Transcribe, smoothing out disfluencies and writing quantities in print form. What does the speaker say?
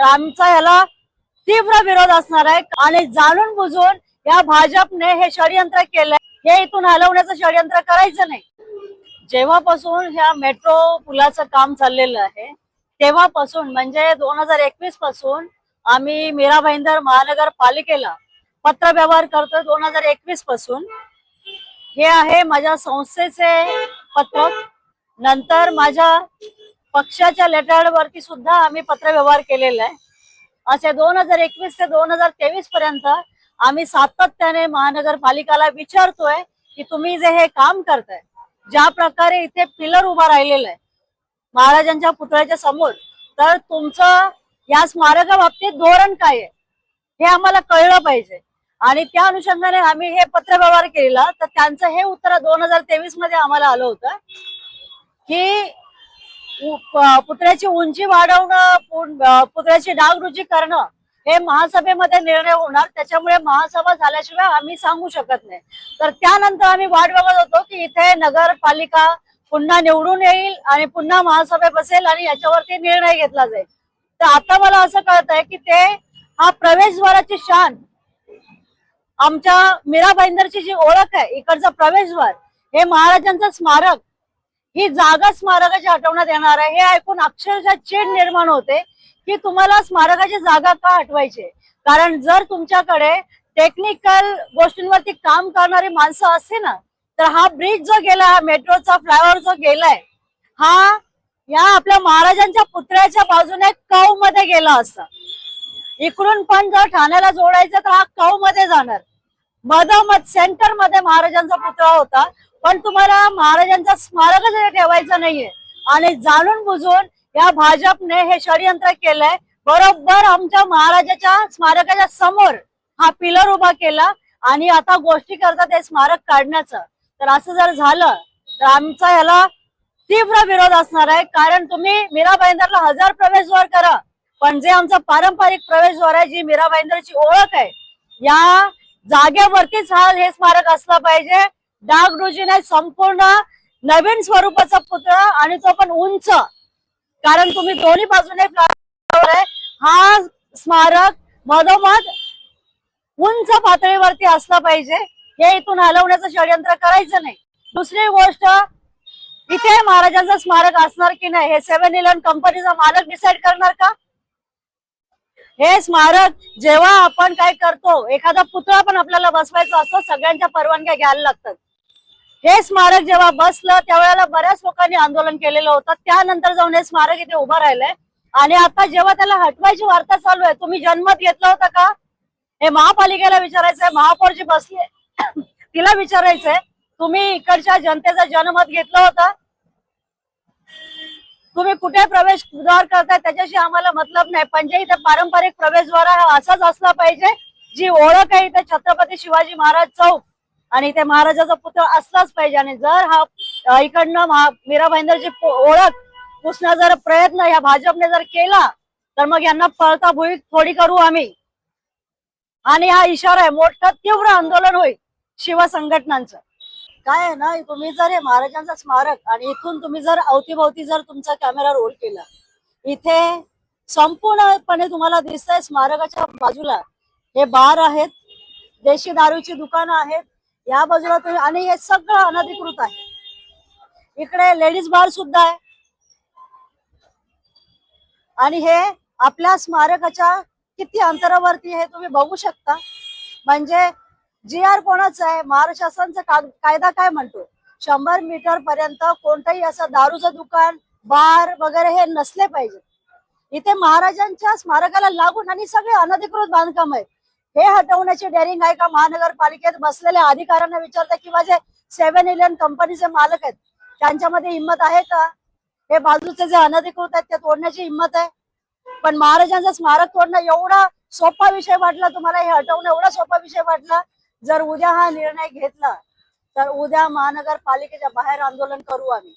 तर आमचा याला तीव्र विरोध असणार आहे आणि जाणून बुजून या भाजपने हे षडयंत्र केलंय। हे इथून हलवण्याचं षडयंत्र करायचं नाही। जेव्हापासून ह्या मेट्रो पुलाचं काम चाललेलं आहे तेव्हापासून म्हणजे 2021 पासून आम्ही मीरा भाईंदर महानगरपालिकेला पत्र व्यवहार करतोय। 2021 पासून हे आहे माझ्या संस्थेचे पत्रक। नंतर माझ्या पक्षाच्या लेटर वरती सुद्धा आम्ही पत्र व्यवहार केलेला आहे। असे 2021 ते 2023 पर्यंत आम्ही सातत्याने महानगरपालिकाला विचारतोय की तुम्ही जे हे काम करताय, ज्या प्रकारे इथे पिलर उभा राहिलेला आहे महाराजांच्या पुतळ्याच्या समोर, तर तुमचं या स्मारकाबाबतीत धोरण काय आहे हे आम्हाला कळलं पाहिजे। आणि त्या अनुषंगाने आम्ही हे पत्र व्यवहार केला। तर त्यांचं हे उत्तर 2023 मध्ये आम्हाला आलं होतं की पुतळ्याची उंची वाढवणं, पुतळ्याची डागडुजी करणं हे महासभेमध्ये निर्णय होणार, त्याच्यामुळे महासभा झाल्याशिवाय आम्ही सांगू शकत नाही। तर त्यानंतर आम्ही वाट बघत होतो की इथे नगरपालिका पुन्हा निवडून येईल आणि पुन्हा महासभा बसेल आणि याच्यावरती निर्णय घेतला जाईल। तर आता मला असं कळत आहे की ते हा प्रवेशद्वाराची शान, आमच्या मीरा भाईंदरची जी ओळख आहे, इकडचा प्रवेशद्वार हे महाराजांचं स्मारक, ही जागा स्मारकाची हटवण्यात येणार आहे। हे ऐकून अक्षरशः चीड निर्माण होते की तुम्हाला स्मारकाची जागा का हटवायची। कारण जर तुमच्याकडे टेक्निकल गोष्टींवरती काम करणारी माणसं असते ना, तर हा ब्रिज जो गेला, हा मेट्रोचा फ्लायओव्हर जो गेलाय, हा या आपल्या महाराजांच्या पुतळ्याच्या बाजूने कौ मध्ये गेला असता। इकडून पण जर ठाण्याला जोडायचं तर हा कौ मध्ये जाणार। मधोमध सेंटर मध्ये महाराजांचा पुतळा होता, पण तुम्हाला महाराजांचा स्मारकच ठेवायचं नाहीये। आणि जाणून बुजून या भाजपने हे षडयंत्र केलंय। बरोबर आमच्या महाराजाच्या स्मारकाच्या समोर हा पिलर उभा केला आणि आता गोष्टी करतात हे स्मारक काढण्याचं। तर असं जर झालं तर आमचा याला तीव्र विरोध असणार आहे। कारण तुम्ही मीरा भाईंदरला 1000 प्रवेशद्वार करा, पण जे आमचा पारंपरिक प्रवेशद्वार आहे, जी मीरा भाईंदरची ओळख आहे, या जागेवरतीच हे स्मारक असलं पाहिजे। डागडुजीने संपूर्ण नवीन स्वरूपाचा पुतळा आणि तो पण उंच, कारण तुम्ही दोन्ही बाजूने आहे, हा स्मारक मधोमध उंच पातळीवरती असला पाहिजे। हे इथून हलवण्याचं षडयंत्र करायचं नाही। दुसरी गोष्ट, इथे महाराजांचं स्मारक असणार की नाही हे 7-11 कंपनीचा मालक डिसाइड करणार का? हे स्मारक जेव्हा आपण काय करतो, एखादा पुतळा पण आपल्याला बसवायचा असतो, सगळ्यांच्या परवानग्या घ्यायला लागतात। हे स्मारक जेव्हा बसलं त्यावेळेला बऱ्याच लोकांनी आंदोलन केलेलं होतं, त्यानंतर जाऊन हे स्मारक इथे उभं राहिलंय। आणि आता जेव्हा त्याला हटवायची वार्ता चालू आहे, तुम्ही जनमत घेतलं होतं का? हे महापालिकेला विचारायचंय, महापौरची बसली तिला विचारायचंय, तुम्ही इकडच्या जनतेचं जनमत घेतलं होतं? तुम्ही कुठे प्रवेशद्वार करताय त्याच्याशी आम्हाला मतलब नाही, पण जे इथे पारंपरिक प्रवेशद्वार हा असाच असला पाहिजे। जी ओळख आहे इथे छत्रपती शिवाजी महाराज चौक आणि इथे महाराजाचा पुतळा असलाच पाहिजे। आणि जर हा इकडनं मीरा भाईंदरची ओळख पुसण्याचा जर प्रयत्न या भाजपने जर केला तर मग यांना पळता भुई थोडी करू आम्ही। आणि हा इशारा आहे, मोठं तीव्र आंदोलन होईल शिवसंघटनांचं। काय आहे ना, तुम्ही जर हे महाराजांचा स्मारक आणि इथून तुम्ही जर अवतीभोवती जर तुमचा कॅमेरा रोल केला, इथे संपूर्णपणे तुम्हाला दिसतंय स्मारकाच्या बाजूला हे बार आहेत, देशी दारूची दुकानं आहेत, या बाजूला तुम्ही, आणि हे सगळं अनधिकृत आहे। इकडे लेडीज बार सुद्धा आहे आणि हे आपल्या स्मारकाच्या किती अंतरावरती हे तुम्ही बघू शकता। म्हणजे GR कोणाचं आहे, महाराष्ट्र शासनाचा कायदा काय म्हणतो, 100 मीटर पर्यंत कोणतंही असं दारूचं दुकान, बार वगैरे हे नसले पाहिजे। इथे महाराजांच्या स्मारकाला लागून आणि सगळे अनधिकृत बांधकाम आहेत। हे हटवण्याची डेअरिंग आहे का महानगरपालिकेत बसलेल्या अधिकाऱ्यांना विचारता, किंवा जे 7-11 कंपनीचे मालक आहेत त्यांच्यामध्ये हिंमत आहे का? हे बाजूचे जे अनधिकृत आहेत ते तोडण्याची हिंमत आहे? पण महाराजांचं स्मारक तोडणं एवढा सोपा विषय वाटला तुम्हाला, हे हटवणं एवढा सोपा विषय वाटला? जर उद्या हा निर्णय घेतला तर उद्या महानगरपालिकेच्या बाहेर आंदोलन करू आम्ही।